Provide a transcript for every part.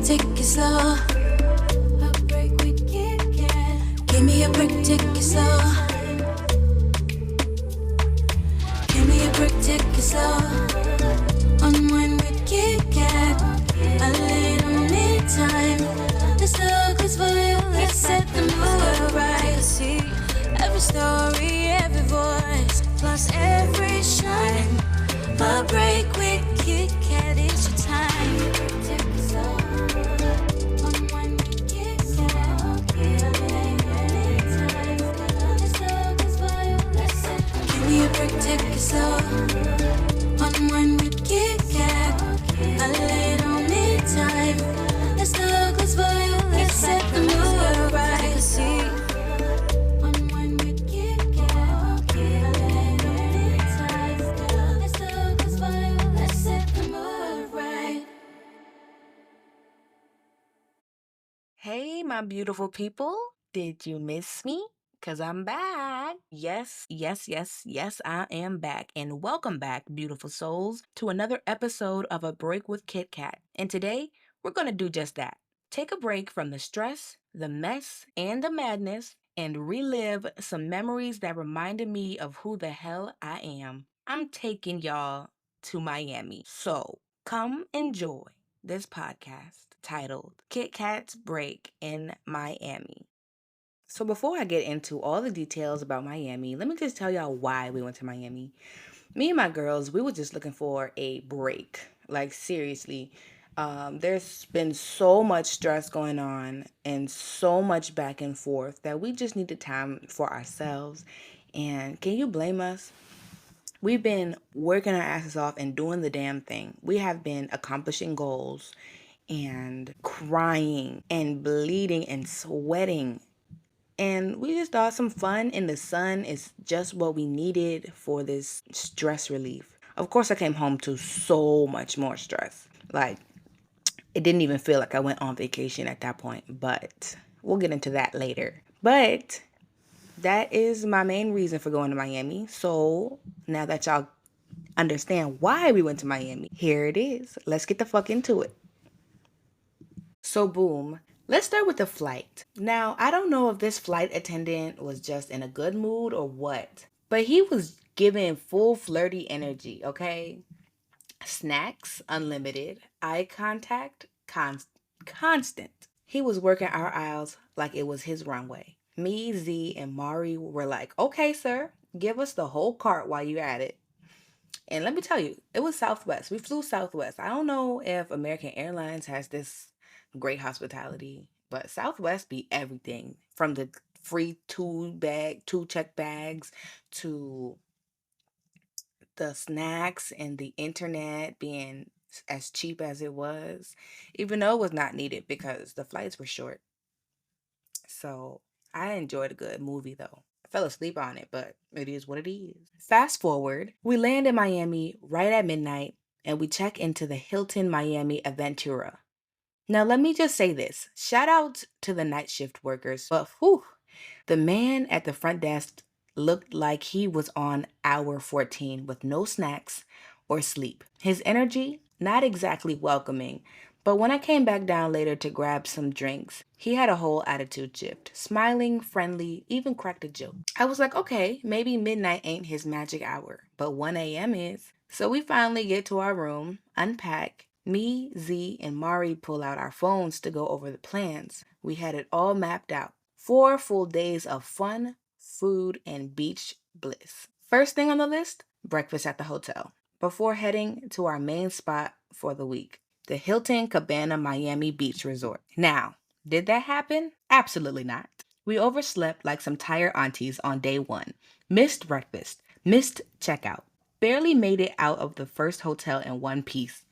take it slow. A break with KitKat. Give me a break, take it slow. Give me a break, take it slow. Unwind with KitKat. A little me time. Let's look as for you. Let's set the mood right. See every story, every voice, plus every shine. A break with KitKat, it's your time. Take it slow. Unwind with KitKat. Give me a break, take it slow. Unwind with KitKat. A little me time. Let's look what's for you. Let's set the mood right. See. Unwind with KitKat. A little me time. Let's look what's for you. Let's set the mood right. Hey, my beautiful people. Did you miss me? Because I'm back. Yes, yes, yes, yes, I am back. And welcome back, beautiful souls, to another episode of A Break with KitKat. And today, we're going to do just that. Take a break from the stress, the mess, and the madness, and relive some memories that reminded me of who the hell I am. I'm taking y'all to Miami. So come enjoy this podcast titled KitKat's Break in Miami. So before I get into all the details about Miami, let me just tell y'all why we went to Miami. Me and my girls, we were just looking for a break. Like seriously, there's been so much stress going on and so much back and forth that we just needed time for ourselves. And can you blame us? We've been working our asses off and doing the damn thing. We have been accomplishing goals and crying and bleeding and sweating. And we just thought some fun in the sun is just what we needed for this stress relief. Of course, I came home to so much more stress. Like, it didn't even feel like I went on vacation at that point, but we'll get into that later. But that is my main reason for going to Miami. So now that y'all understand why we went to Miami, here it is. Let's get the fuck into it. So boom, let's start with the flight. Now, I don't know if this flight attendant was just in a good mood or what, but he was giving full flirty energy, okay? Snacks, unlimited. Eye contact, constant. He was working our aisles like it was his runway. Me, Z, and Mari were like, okay, sir, give us the whole cart while you're at it. And let me tell you, it was Southwest. We flew Southwest. I don't know if American Airlines has this great hospitality, but Southwest be everything from the free two check bags to the snacks and the internet being as cheap as it was, even though it was not needed because the flights were short. So I enjoyed a good movie though. I fell asleep on it, but it is what it is. Fast forward, we land in Miami right at midnight and we check into the Hilton Miami Aventura. Now, let me just say this. Shout out to the night shift workers, but whew, the man at the front desk looked like he was on hour 14 with no snacks or sleep. His energy, not exactly welcoming, but when I came back down later to grab some drinks, he had a whole attitude shift. Smiling, friendly, even cracked a joke. I was like, okay, maybe midnight ain't his magic hour, but 1 a.m. is. So we finally get to our room, unpack. Me, Z, and Mari pull out our phones to go over the plans. We had it all mapped out. 4 full days of fun, food, and beach bliss. First thing on the list, breakfast at the hotel. Before heading to our main spot for the week, the Hilton Cabana Miami Beach Resort. Now, did that happen? Absolutely not. We overslept like some tired aunties on day 1. Missed breakfast, missed checkout. Barely made it out of the first hotel in one piece.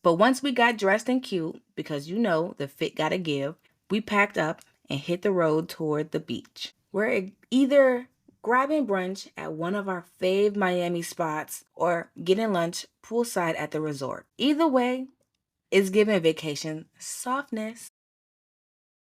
But once we got dressed and cute, because you know the fit gotta give, we packed up and hit the road toward the beach. We're either grabbing brunch at one of our fave Miami spots or getting lunch poolside at the resort. Either way, it's giving vacation softness.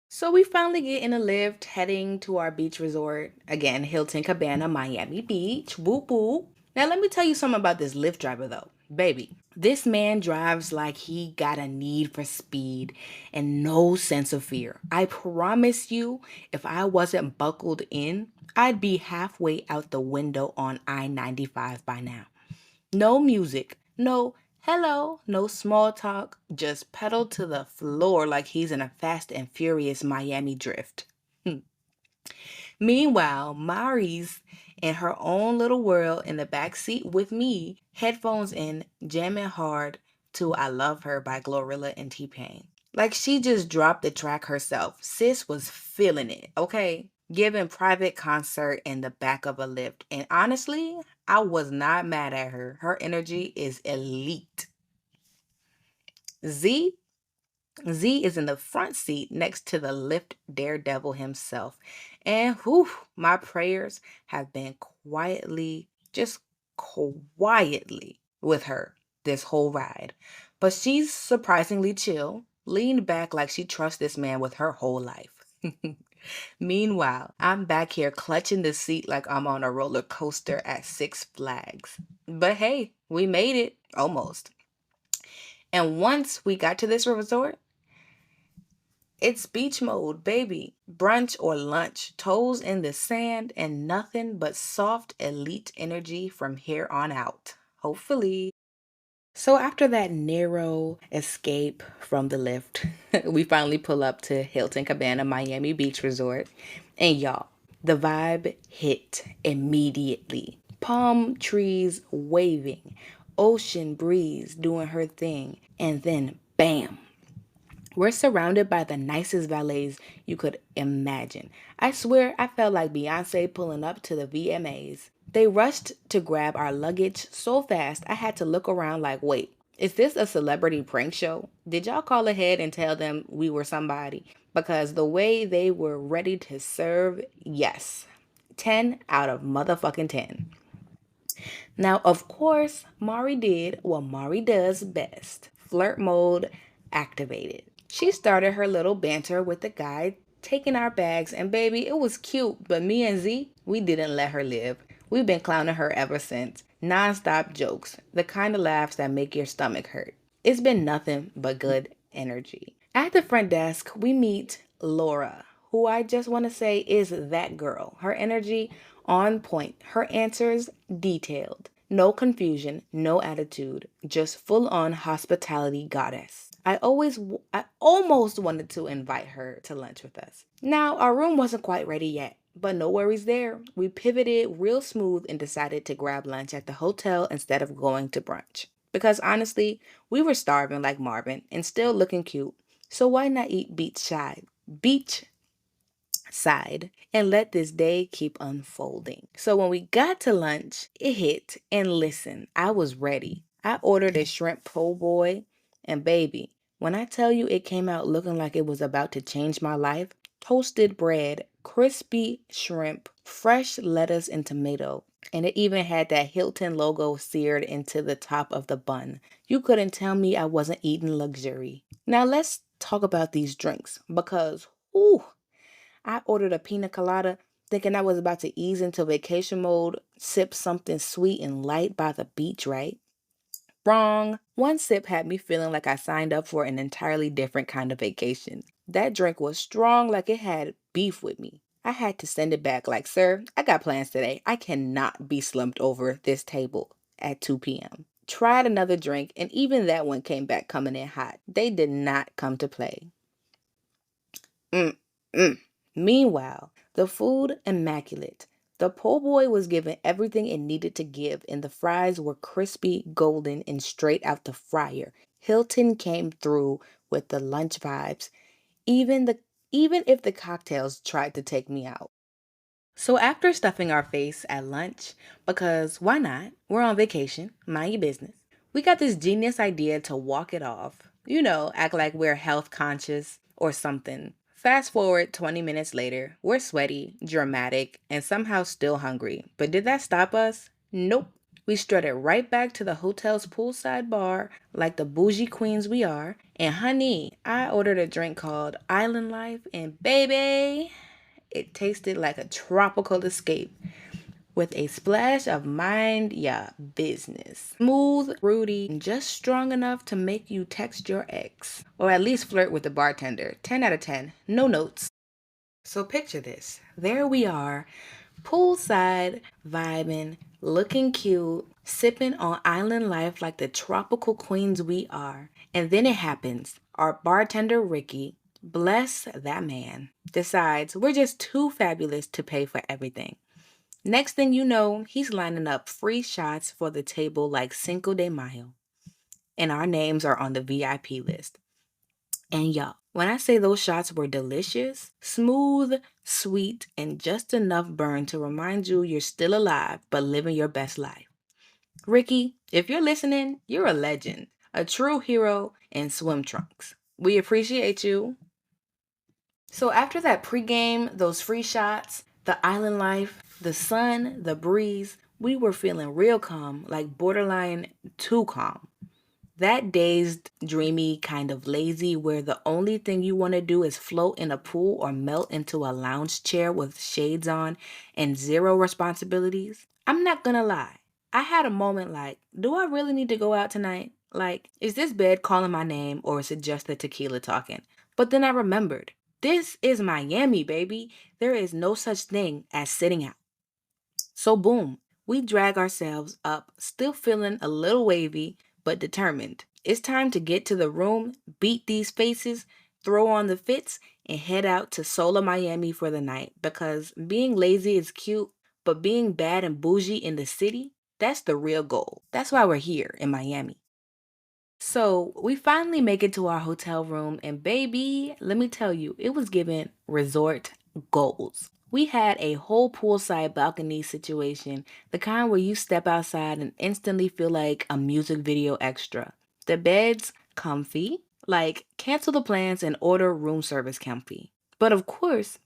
So we finally get in a lift heading to our beach resort. Again, Hilton Cabana, Miami Beach. Whoop whoop. Now let me tell you something about this Lyft driver though. Baby, This man drives like he got a need for speed and no sense of fear. I promise you, if I wasn't buckled in, I'd be halfway out the window on I 95 by now. No music, no hello, no small talk, just pedal to the floor like he's in a fast and furious Miami drift. Meanwhile, Mari's in her own little world in the back seat with me, headphones in, jamming hard to I Love Her by Glorilla and T-Pain. Like she just dropped the track herself. Sis was feeling it, okay? Giving private concert in the back of a lift. And honestly, I was not mad at her. Her energy is elite. Z Z is in the front seat next to the lift daredevil himself. And whew, my prayers have been quietly, just quietly with her this whole ride. But she's surprisingly chill, leaned back like she trusts this man with her whole life. Meanwhile, I'm back here clutching the seat like I'm on a roller coaster at Six Flags. But hey, we made it, almost. And once we got to this resort, it's beach mode, baby. Brunch or lunch, toes in the sand, and nothing but soft elite energy from here on out. Hopefully. So after that narrow escape from the lift, we finally pull up to Hilton Cabana Miami Beach Resort. And y'all, the vibe hit immediately. Palm trees waving, ocean breeze doing her thing, and then bam, we're surrounded by the nicest valets you could imagine. I swear I felt like Beyonce pulling up to the VMAs. They rushed to grab our luggage so fast I had to look around like, wait, is this a celebrity prank show? Did y'all call ahead and tell them we were somebody? Because the way they were ready to serve, yes. 10 out of motherfucking 10. Now, of course, Mari did what Mari does best, flirt mode activated. She started her little banter with the guy taking our bags, and baby, it was cute, but me and Z, we didn't let her live. We've been clowning her ever since. Non-stop jokes, the kind of laughs that make your stomach hurt. It's been nothing but good energy. At the front desk, we meet Laura, who I just want to say is that girl. Her energy on point, her answers detailed. No confusion, no attitude, just full on hospitality goddess. I almost wanted to invite her to lunch with us. Now, our room wasn't quite ready yet, but no worries there. We pivoted real smooth and decided to grab lunch at the hotel instead of going to brunch. Because honestly, we were starving like Marvin and still looking cute. So why not eat beach side and let this day keep unfolding? So when we got to lunch, it hit. And listen, I was ready. I ordered a shrimp po' boy, and baby, when I tell you it came out looking like it was about to change my life, toasted bread, crispy shrimp, fresh lettuce and tomato, and it even had that Hilton logo seared into the top of the bun. You couldn't tell me I wasn't eating luxury. Now let's talk about these drinks because, ooh, I ordered a pina colada thinking I was about to ease into vacation mode, sip something sweet and light by the beach, right? Wrong. One sip had me feeling like I signed up for an entirely different kind of vacation. That drink was strong like it had beef with me. I had to send it back like, sir, I got plans today. I cannot be slumped over this table at 2 p.m. Tried another drink, and even that one came back coming in hot. They did not come to play. Mm-mm. Meanwhile, the food immaculate. The po' boy was given everything it needed to give, and the fries were crispy, golden, and straight out the fryer. Hilton came through with the lunch vibes, even the even if the cocktails tried to take me out. So after stuffing our face at lunch, because why not? We're on vacation, mind your business. We got this genius idea to walk it off. You know, act like we're health conscious or something. Fast forward 20 minutes later, we're sweaty, dramatic, and somehow still hungry. But did that stop us? Nope. We strutted right back to the hotel's poolside bar like the bougie queens we are. And honey, I ordered a drink called Island Life, and baby, it tasted like a tropical escape. with a splash of mind ya business. Smooth, fruity, and just strong enough to make you text your ex. Or at least flirt with the bartender. 10 out of 10. No notes. So picture this. There we are, poolside, vibing, looking cute, sipping on island life like the tropical queens we are. And then it happens. Our bartender, Ricky, bless that man, decides we're just too fabulous to pay for everything. Next thing you know, he's lining up free shots for the table like Cinco de Mayo. And our names are on the VIP list. And y'all, when I say those shots were delicious, smooth, sweet, and just enough burn to remind you you're still alive but living your best life. Ricky, if you're listening, you're a legend, a true hero in swim trunks. We appreciate you. So after that pregame, those free shots, the island life, the sun, the breeze, we were feeling real calm, like borderline too calm. That dazed, dreamy, kind of lazy, where the only thing you want to do is float in a pool or melt into a lounge chair with shades on and zero responsibilities. I'm not gonna lie. I had a moment like, do I really need to go out tonight? Like, is this bed calling my name or is it just the tequila talking? But then I remembered, this is Miami, baby. There is no such thing as sitting out. So, boom, we drag ourselves up, still feeling a little wavy, but determined. It's time to get to the room, beat these faces, throw on the fits, and head out to Sola, Miami for the night. Because being lazy is cute, but being bad and bougie in the city, that's the real goal. That's why we're here in Miami. So we finally make it to our hotel room, and baby, let me tell you, it was given resort goals. We had a whole poolside balcony situation, the kind where you step outside and instantly feel like a music video extra. The beds, comfy, like cancel the plans and order room service comfy. But of course,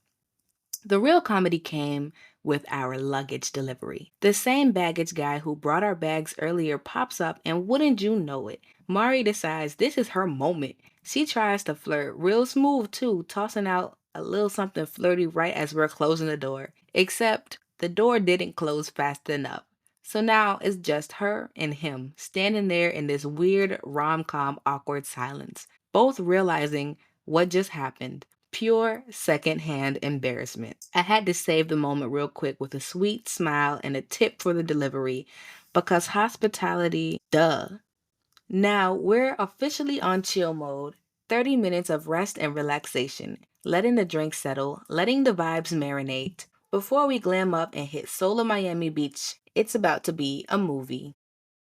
the real comedy came with our luggage delivery. The same baggage guy who brought our bags earlier pops up, and wouldn't you know it, Mari decides this is her moment. She tries to flirt real smooth too, tossing out a little something flirty right as we're closing the door. Except the door didn't close fast enough. So now it's just her and him standing there in this weird rom-com awkward silence, both realizing what just happened. Pure secondhand embarrassment. I had to save the moment real quick with a sweet smile and a tip for the delivery because hospitality, duh. Now we're officially on chill mode. 30 minutes of rest and relaxation, letting the drink settle, letting the vibes marinate. Before we glam up and hit Sola Miami Beach, it's about to be a movie.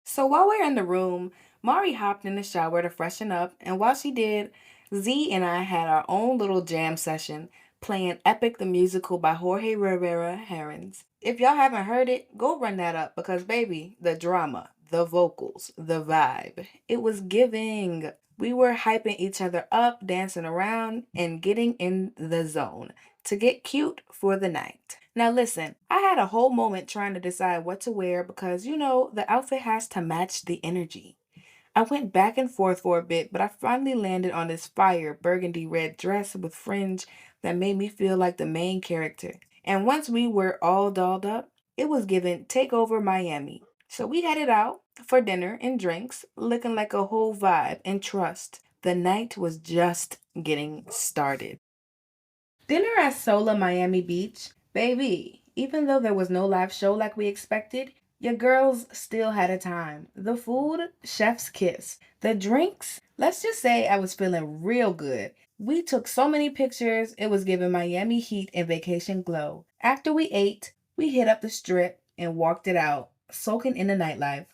So while we're in the room, Mari hopped in the shower to freshen up, and while she did, Z and I had our own little jam session playing Epic the Musical by Jorge Rivera Herons. If y'all haven't heard it, go run that up because, baby, the drama, the vocals, the vibe, it was giving. We were hyping each other up, dancing around, and getting in the zone to get cute for the night. Now, listen, I had a whole moment trying to decide what to wear because, the outfit has to match the energy. I went back and forth for a bit, but I finally landed on this fire burgundy red dress with fringe that made me feel like the main character. And once we were all dolled up, it was given Takeover Miami. So we headed out for dinner and drinks, looking like a whole vibe, and trust, the night was just getting started. Dinner at Sola Miami Beach. Baby, even though there was no live show like we expected, your girls still had a time. The food, chef's kiss. The drinks, let's just say I was feeling real good. We took so many pictures, it was giving Miami heat and vacation glow. After we ate, we hit up the strip and walked it out, soaking in the nightlife.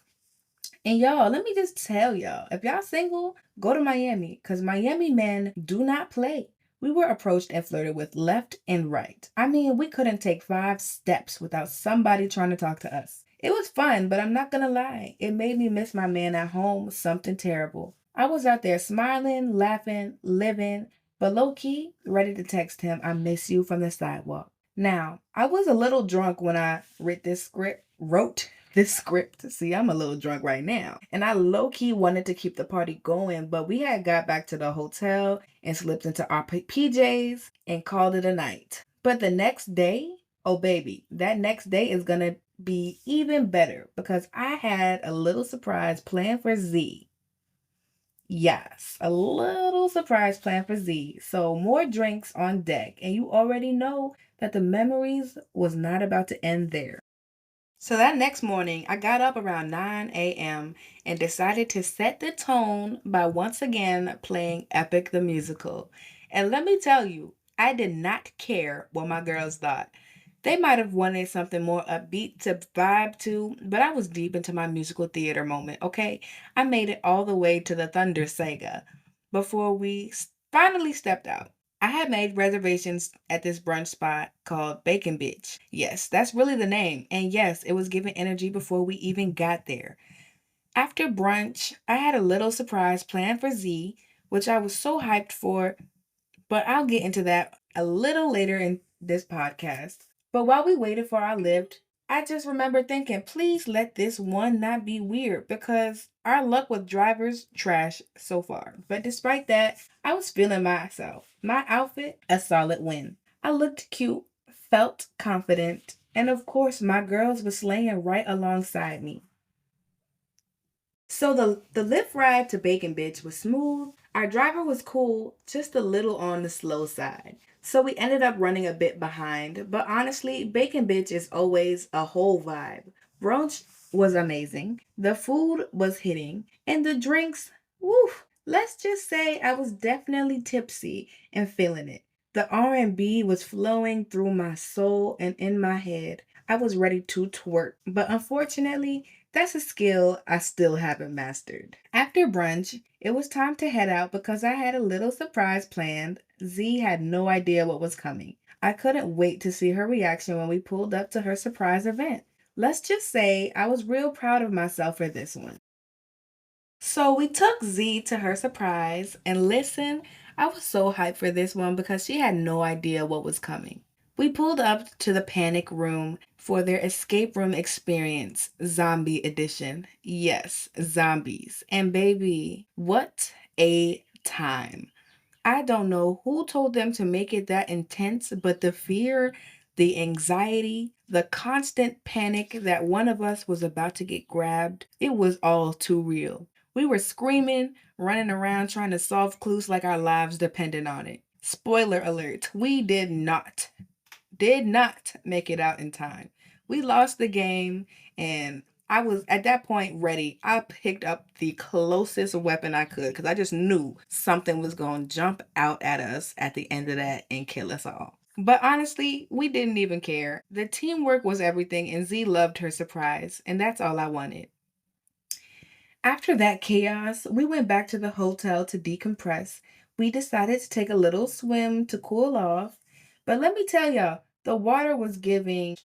And y'all, let me just tell y'all, if y'all single, go to Miami, because Miami men do not play. We were approached and flirted with left and right. I mean, we couldn't take 5 steps without somebody trying to talk to us. It was fun, but I'm not gonna lie, it made me miss my man at home, something terrible. I was out there smiling, laughing, living, but low key, ready to text him, I miss you from the sidewalk. Now, I was a little drunk when I wrote this script. See, I'm a little drunk right now. And I low key wanted to keep the party going, but we had got back to the hotel and slipped into our PJs and called it a night. But the next day, oh baby, that next day is gonna be even better because I had a little surprise planned for Z. Yes, a little surprise plan for Z. So more drinks on deck, and you already know that the memories was not about to end there. So that next morning, I got up around 9 a.m. and decided to set the tone by once again playing Epic the Musical. And let me tell you, I did not care what my girls thought. They might have wanted something more upbeat to vibe to, but I was deep into my musical theater moment, okay? I made it all the way to the Thunder Saga before we finally stepped out. I had made reservations at this brunch spot called Bacon Bitch. Yes, that's really the name. And yes, it was giving energy before we even got there. After brunch, I had a little surprise planned for Z, which I was so hyped for, but I'll get into that a little later in this podcast. But while we waited for our lift, I just remember thinking, please let this one not be weird because our luck with drivers trash so far. But despite that, I was feeling myself. My outfit, a solid win. I looked cute, felt confident, and of course my girls were slaying right alongside me. So the lift ride to Bacon Bitch was smooth. Our driver was cool, just a little on the slow side. So we ended up running a bit behind, but honestly, Bacon Bitch is always a whole vibe. Brunch was amazing. The food was hitting, and the drinks, woof. Let's just say I was definitely tipsy and feeling it. The R&B was flowing through my soul and in my head. I was ready to twerk, but unfortunately, that's a skill I still haven't mastered. After brunch, it was time to head out because I had a little surprise planned. Z had no idea what was coming. I couldn't wait to see her reaction when we pulled up to her surprise event. Let's just say I was real proud of myself for this one. So we took Z to her surprise, and listen, I was so hyped for this one because she had no idea what was coming. We pulled up to the panic room for their escape room experience, zombie edition. Yes, zombies. And baby, what a time. I don't know who told them to make it that intense, but the fear, the anxiety, the constant panic that one of us was about to get grabbed, it was all too real. We were screaming, running around trying to solve clues like our lives depended on it. Spoiler alert, we did not make it out in time. We lost the game, and I was at that point ready. I picked up the closest weapon I could because I just knew something was going to jump out at us at the end of that and kill us all. But honestly, we didn't even care. The teamwork was everything, and Z loved her surprise, and that's all I wanted. After that chaos, we went back to the hotel to decompress. We decided to take a little swim to cool off. But let me tell y'all, the water was giving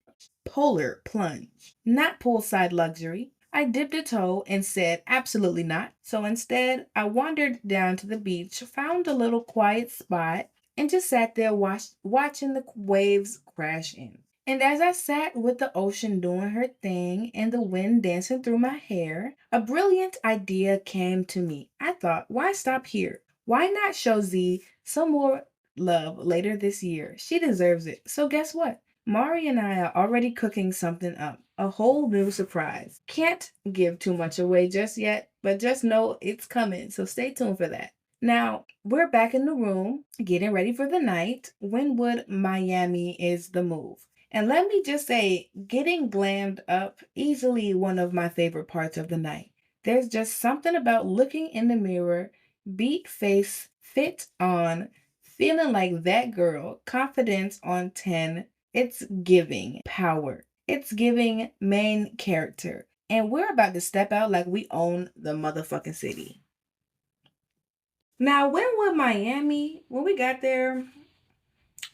polar plunge, not poolside luxury. I dipped a toe and said absolutely not. So instead, I wandered down to the beach, found a little quiet spot, and just sat there watching the waves crash in. And as I sat with the ocean doing her thing and the wind dancing through my hair, a brilliant idea came to me. I thought, why stop here? Why not show Z some more love later this year? She deserves it. So guess what? Mari and I are already cooking something up. A whole new surprise. Can't give too much away just yet, but just know it's coming. So stay tuned for that. Now, we're back in the room, getting ready for the night. Wynwood, Miami is the move. And let me just say, getting glammed up, easily one of my favorite parts of the night. There's just something about looking in the mirror, beat face, fit on, feeling like that girl, confidence on 10. It's giving power. It's giving main character. And we're about to step out like we own the motherfucking city. Now, when was Miami? When we got there,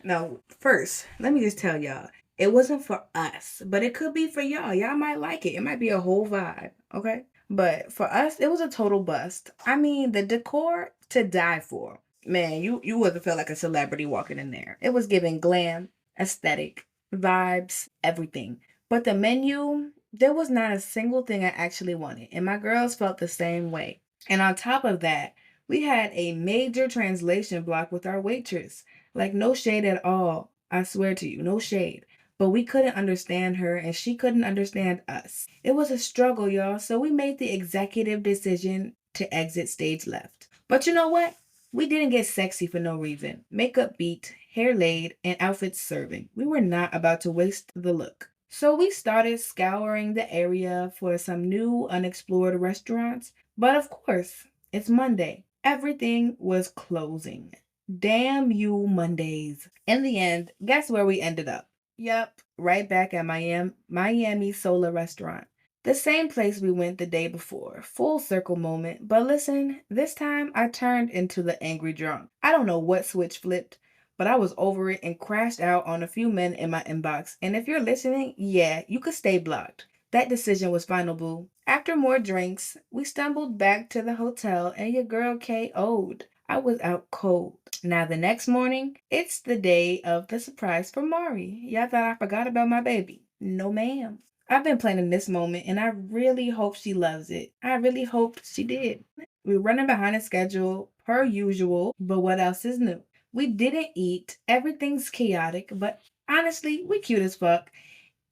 no, first, let me just tell y'all, it wasn't for us, but it could be for y'all. Y'all might like it. It might be a whole vibe, okay? But for us, it was a total bust. I mean, the decor to die for. Man, you would have felt like a celebrity walking in there. It was giving glam, aesthetic, vibes, everything. But the menu, there was not a single thing I actually wanted, and my girls felt the same way. And on top of that, we had a major translation block with our waitress. Like, no shade at all. I swear to you, no shade. but we couldn't understand her and she couldn't understand us. It was a struggle, y'all, so we made the executive decision to exit stage left. But you know what? We didn't get sexy for no reason. Makeup beat, hair laid, and outfits serving. We were not about to waste the look. So we started scouring the area for some new unexplored restaurants. But of course, it's Monday. Everything was closing. Damn you, Mondays. In the end, guess where we ended up? Yep, right back at Miami Solar Restaurant. The same place we went the day before. Full circle moment. But listen, this time I turned into the angry drunk. I don't know what switch flipped, but I was over it and crashed out on a few men in my inbox. And if you're listening, yeah, you could stay blocked. That decision was final, boo. After more drinks, we stumbled back to the hotel and your girl KO'd. I was out cold. Now, the next morning, it's the day of the surprise for Mari. Y'all thought I forgot about my baby. No, ma'am. I've been planning this moment and I really hope she loves it. I really hope she did. We're running behind a schedule per usual, but what else is new? We didn't eat. Everything's chaotic, but honestly, we cute as fuck.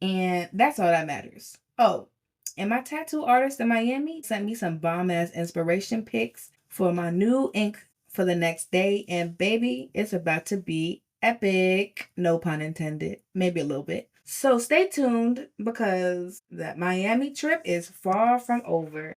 And that's all that matters. Oh, and my tattoo artist in Miami sent me some bomb ass inspiration pics for my new ink for the next day. And baby, it's about to be epic. No pun intended. Maybe a little bit. So stay tuned because that Miami trip is far from over.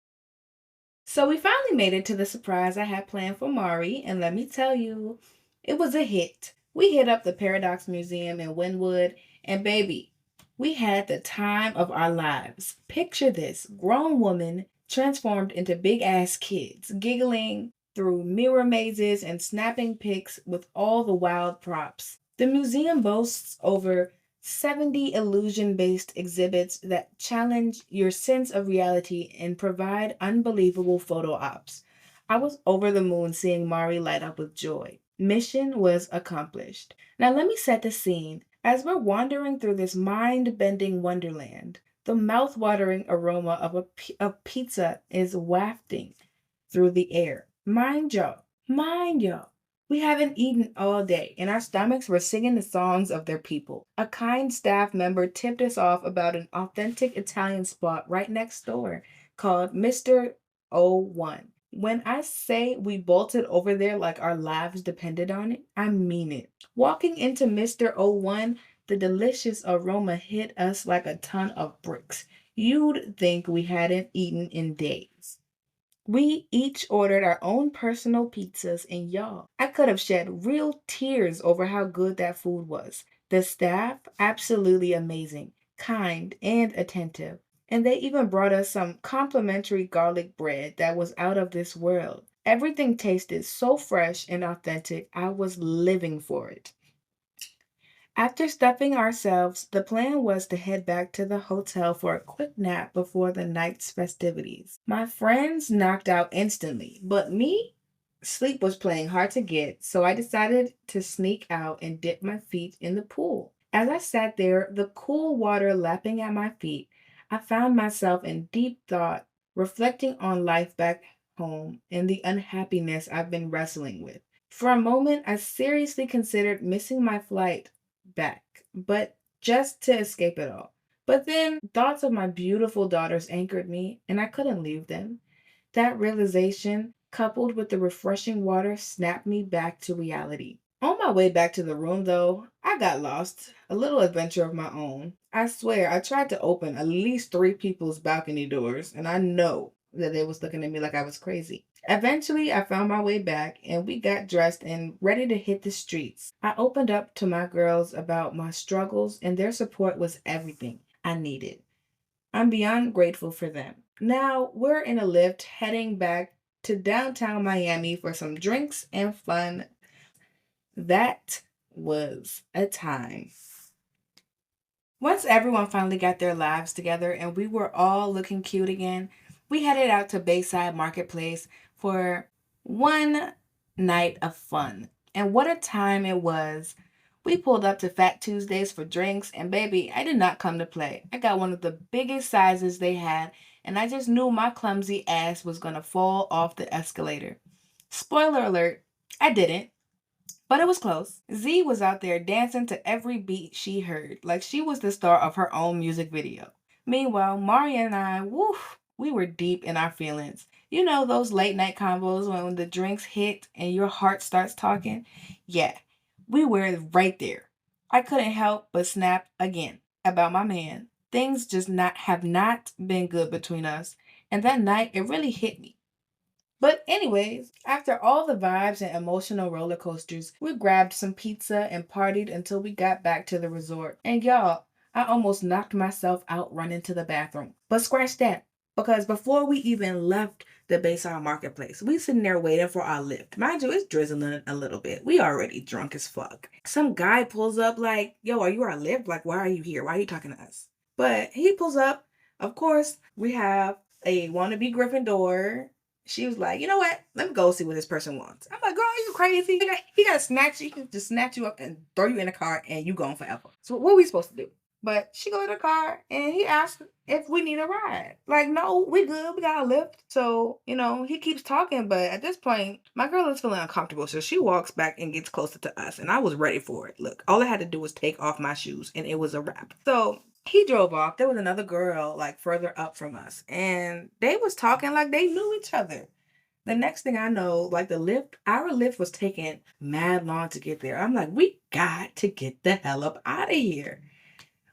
So we finally made it to the surprise I had planned for Mari, and let me tell you, it was a hit. We hit up the Paradox Museum in Wynwood, and baby, we had the time of our lives. Picture this grown woman transformed into big ass kids, giggling through mirror mazes and snapping pics with all the wild props. The museum boasts over 70 illusion based exhibits that challenge your sense of reality and provide unbelievable photo ops. I was over the moon seeing Mari light up with joy. Mission was accomplished. Now, let me set the scene. As we're wandering through this mind bending wonderland, the mouth watering aroma of pizza is wafting through the air. Mind y'all. We haven't eaten all day, and our stomachs were singing the songs of their people. A kind staff member tipped us off about an authentic Italian spot right next door called Mr. O1. When I say we bolted over there like our lives depended on it, I mean it. Walking into Mr. O1, the delicious aroma hit us like a ton of bricks. You'd think we hadn't eaten in days. We each ordered our own personal pizzas, and y'all, I could have shed real tears over how good that food was. The staff, absolutely amazing, kind, and attentive. And they even brought us some complimentary garlic bread that was out of this world. Everything tasted so fresh and authentic, I was living for it. After stuffing ourselves, the plan was to head back to the hotel for a quick nap before the night's festivities. My friends knocked out instantly, but me? Sleep was playing hard to get, so I decided to sneak out and dip my feet in the pool. As I sat there, the cool water lapping at my feet, I found myself in deep thought, reflecting on life back home and the unhappiness I've been wrestling with. For a moment, I seriously considered missing my flight back, but just to escape it all. But then thoughts of my beautiful daughters anchored me, and I couldn't leave them. That realization, coupled with the refreshing water, snapped me back to reality. On my way back to the room, though, I got lost. A little adventure of my own. I swear, I tried to open at least three people's balcony doors, and I know that they was looking at me like I was crazy. Eventually, I found my way back, and we got dressed and ready to hit the streets. I opened up to my girls about my struggles, and their support was everything I needed. I'm beyond grateful for them. Now we're in a lift heading back to downtown Miami for some drinks and fun. That was a time. Once everyone finally got their lives together and we were all looking cute again, we headed out to Bayside Marketplace for one night of fun. And what a time it was! We pulled up to Fat Tuesdays for drinks, and baby, I did not come to play. I got one of the biggest sizes they had, and I just knew my clumsy ass was gonna fall off the escalator. Spoiler alert, I didn't. But it was close. Z was out there dancing to every beat she heard, like she was the star of her own music video. Meanwhile, Maria and I, woof, we were deep in our feelings. You know those late night combos when the drinks hit and your heart starts talking? Yeah, we were right there. I couldn't help but snap again about my man. Things just not have not been good between us, and that night it really hit me. But anyways, after all the vibes and emotional roller coasters, we grabbed some pizza and partied until we got back to the resort. And y'all, I almost knocked myself out running to the bathroom. But scratch that, because before we even left the Bayside Marketplace, we sitting there waiting for our lift. Mind you, it's drizzling a little bit. We already drunk as fuck. Some guy pulls up like, yo, are you our lift? Like, why are you here? Why are you talking to us? But he pulls up. Of course, we have a wannabe Gryffindor. She was like, you know what? Let me go see what this person wants. I'm like, girl, are you crazy? He got to snatch you. He can just snatch you up and throw you in a car and you gone forever. So what are we supposed to do? But she go to the car and he asked if we need a ride. Like, no, we good. We got a lift. So, he keeps talking. But at this point, my girl is feeling uncomfortable. So she walks back and gets closer to us. And I was ready for it. Look, all I had to do was take off my shoes and it was a wrap. So he drove off. There was another girl like further up from us. And they was talking like they knew each other. The next thing I know, like our lift was taking mad long to get there. I'm like, we got to get the hell up out of here.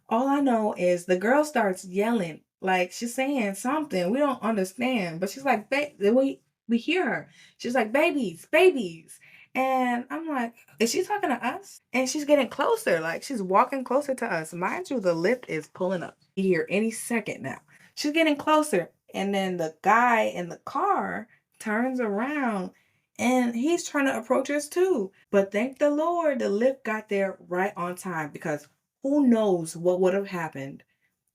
All I know is the girl starts yelling, like she's saying something we don't understand, but she's like, we hear her. She's like, babies, babies. And I'm like, is she talking to us? And she's getting closer, like she's walking closer to us. Mind you, the lift is pulling up here any second now. She's getting closer. And then the guy in the car turns around and he's trying to approach us too. But thank the Lord, the lift got there right on time because who knows what would have happened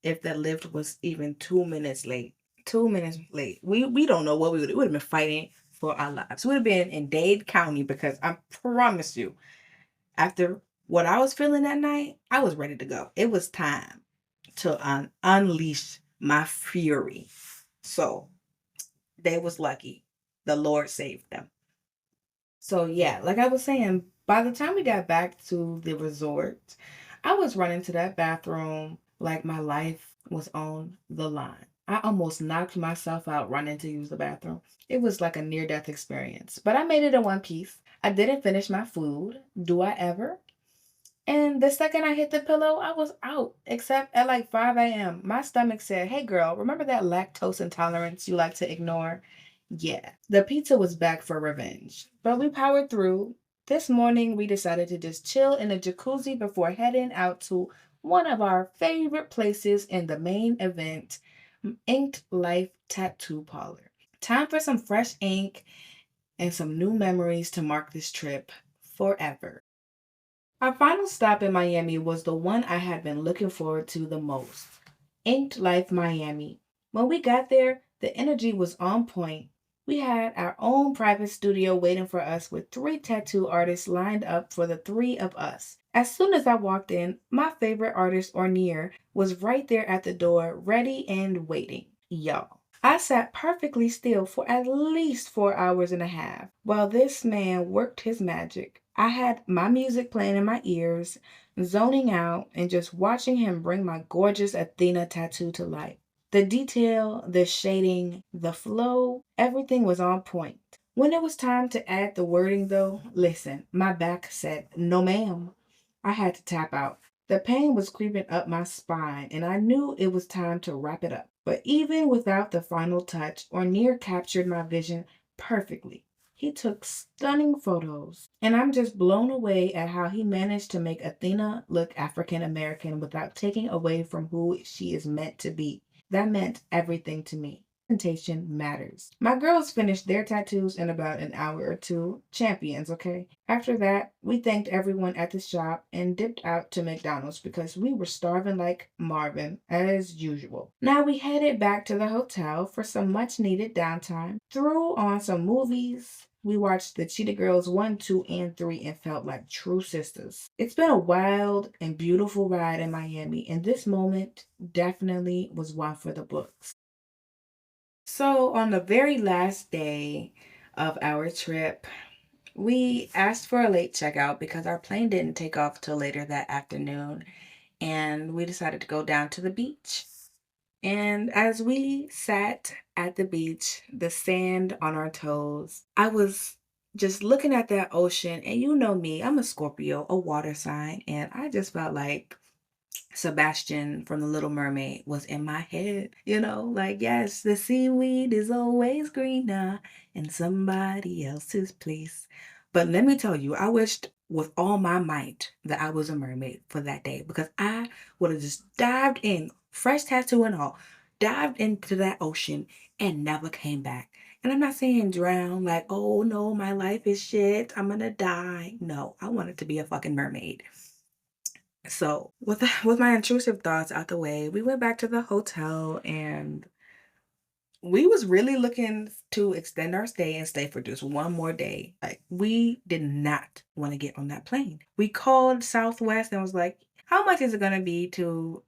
if that lift was even 2 minutes late. 2 minutes late. We don't know what we would have been fighting for our lives. We would have been in Dade County because I promise you, after what I was feeling that night, I was ready to go. It was time to unleash my fury. So they was lucky. The Lord saved them. So yeah, like I was saying, by the time we got back to the resort, I was running to that bathroom like my life was on the line. I almost knocked myself out running to use the bathroom. It was like a near death experience, but I made it in one piece. I didn't finish my food. Do I ever? And the second I hit the pillow, I was out. Except at like 5 a.m., my stomach said, hey girl, remember that lactose intolerance you like to ignore? Yeah, the pizza was back for revenge. But we powered through. This morning, we decided to just chill in a jacuzzi before heading out to one of our favorite places in the main event, Inked Life Tattoo Parlor. Time for some fresh ink and some new memories to mark this trip forever. Our final stop in Miami was the one I had been looking forward to the most, Inked Life Miami. When we got there, the energy was on point. We had our own private studio waiting for us with 3 tattoo artists lined up for the 3 of us. As soon as I walked in, my favorite artist, Ornier, was right there at the door, ready and waiting. Y'all, I sat perfectly still for at least 4 hours and a half while this man worked his magic. I had my music playing in my ears, zoning out, and just watching him bring my gorgeous Athena tattoo to life. The detail, the shading, the flow, everything was on point. When it was time to add the wording, though, listen, my back said, no ma'am. I had to tap out. The pain was creeping up my spine, and I knew it was time to wrap it up. But even without the final touch, Ornier captured my vision perfectly. He took stunning photos, and I'm just blown away at how he managed to make Athena look African American without taking away from who she is meant to be. That meant everything to me. Presentation matters. My girls finished their tattoos in about an hour or two. Champions, okay? After that, we thanked everyone at the shop and dipped out to McDonald's because we were starving like Marvin, as usual. Now we headed back to the hotel for some much needed downtime, threw on some movies. We watched the Cheetah Girls 1, 2, and 3 and felt like true sisters. It's been a wild and beautiful ride in Miami, and this moment definitely was one for the books. So, on the very last day of our trip, We asked for a late checkout because our plane didn't take off till later that afternoon, and we decided to go down to the beach. And as we sat at the beach, the sand on our toes, I was just looking at that ocean. And you know me, I'm a Scorpio, a water sign, and I just felt like Sebastian from The Little Mermaid was in my head, like, yes, the seaweed is always greener in somebody else's place. But let me tell you, I wished with all my might that I was a mermaid for that day because I would have just dived in, fresh tattoo and all, dived into that ocean and never came back. And I'm not saying drown, like, oh no, my life is shit, I'm gonna die. No, I wanted to be a fucking mermaid. So with my intrusive thoughts out the way, we went back to the hotel and we was really looking to extend our stay and stay for just one more day. Like we did not want to get on that plane. We called Southwest and was like, how much is it gonna be to,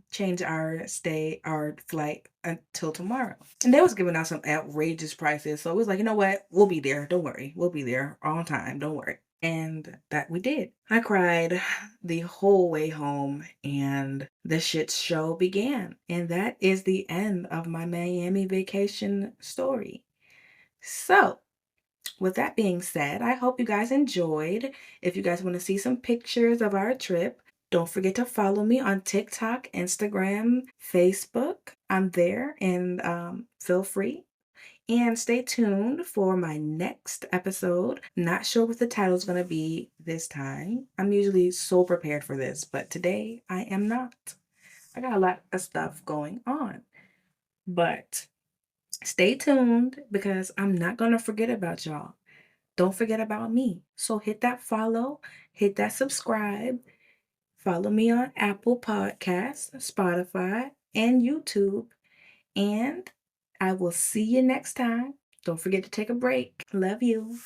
change our stay, our flight until tomorrow? And they was giving out some outrageous prices. So it was like, you know what? We'll be there. Don't worry. We'll be there on time. Don't worry. And that we did. I cried the whole way home and the shit show began. And that is the end of my Miami vacation story. So, with that being said, I hope you guys enjoyed. If you guys want to see some pictures of our trip, don't forget to follow me on TikTok, Instagram, Facebook. I'm there and feel free. And stay tuned for my next episode. Not sure what the title is going to be this time. I'm usually so prepared for this, but today I am not. I got a lot of stuff going on. But stay tuned because I'm not going to forget about y'all. Don't forget about me. So hit that follow, hit that subscribe. Follow me on Apple Podcasts, Spotify, and YouTube. And I will see you next time. Don't forget to take a break. Love you.